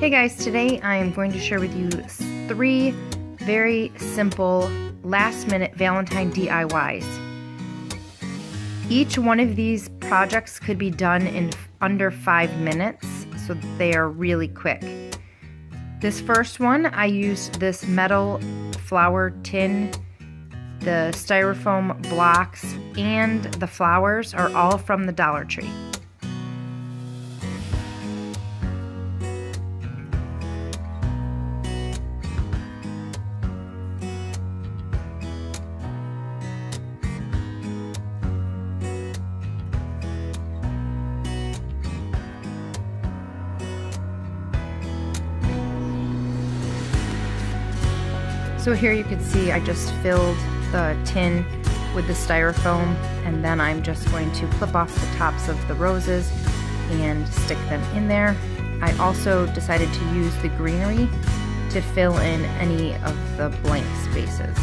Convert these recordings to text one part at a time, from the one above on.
Hey guys, today I am going to share with you 3 very simple last-minute Valentine DIYs. Each one of these projects could be done in under 5 minutes, so they are really quick. This first one, I used this metal flower tin. The styrofoam blocks and the flowers are all from the Dollar Tree. So here you can see I just filled the tin with the styrofoam, and then I'm just going to clip off the tops of the roses and stick them in there. I also decided to use the greenery to fill in any of the blank spaces.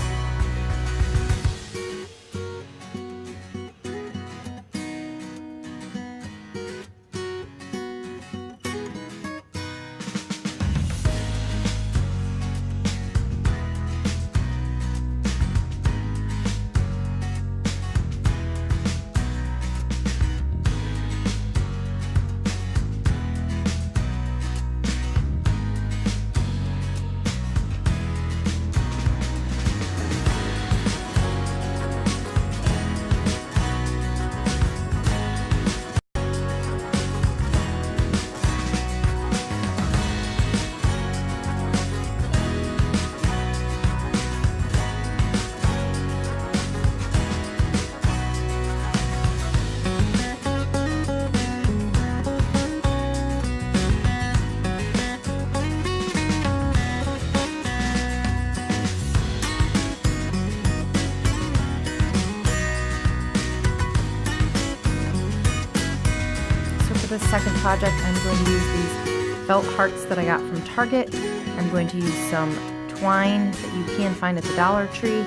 For the second project, I'm going to use these felt hearts that I got from Target. I'm going to use some twine that you can find at the Dollar Tree.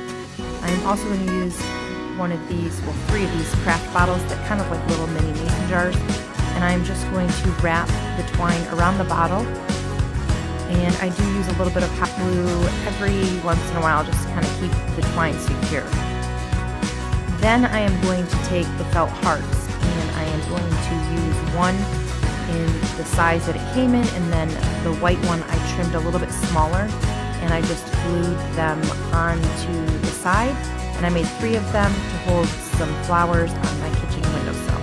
I'm also going to use one of these, well, 3 of these craft bottles that kind of like little mini mason jars. And I'm just going to wrap the twine around the bottle. And I do use a little bit of hot glue every once in a while just to kind of keep the twine secure. Then I am going to take the felt hearts and I am going to use one in the size that it came in, and then the white one I trimmed a little bit smaller, and I just glued them onto the side, and I made 3 of them to hold some flowers on my kitchen windowsill.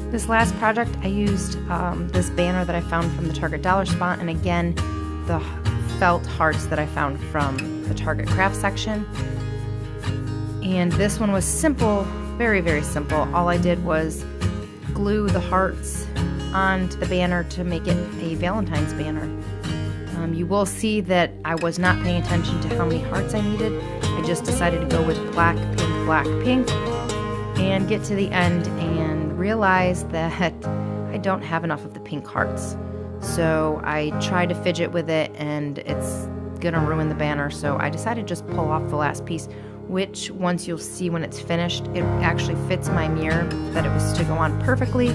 This last project, I used this banner that I found from the Target Dollar Spot, and again, the felt hearts that I found from the Target craft section. And this one was simple, very, very simple. All I did was glue the hearts onto the banner to make it a Valentine's banner. You will see that I was not paying attention to how many hearts I needed. I just decided to go with black, pink, and get to the end and realize that I don't have enough of the pink hearts. So I tried to fidget with it and it's gonna ruin the banner, so I decided to just pull off the last piece, which once you'll see when it's finished, it actually fits my mirror that it was to go on perfectly,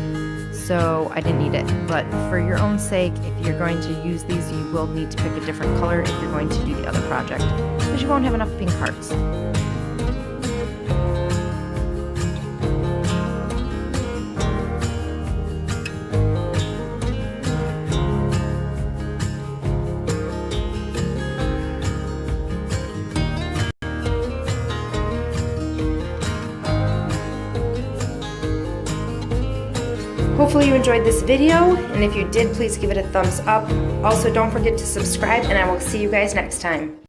so I didn't need it. But for your own sake, if you're going to use these, you will need to pick a different color if you're going to do the other project, because you won't have enough pink hearts. Hopefully you enjoyed this video, and if you did, please give it a thumbs up. Also, don't forget to subscribe, and I will see you guys next time.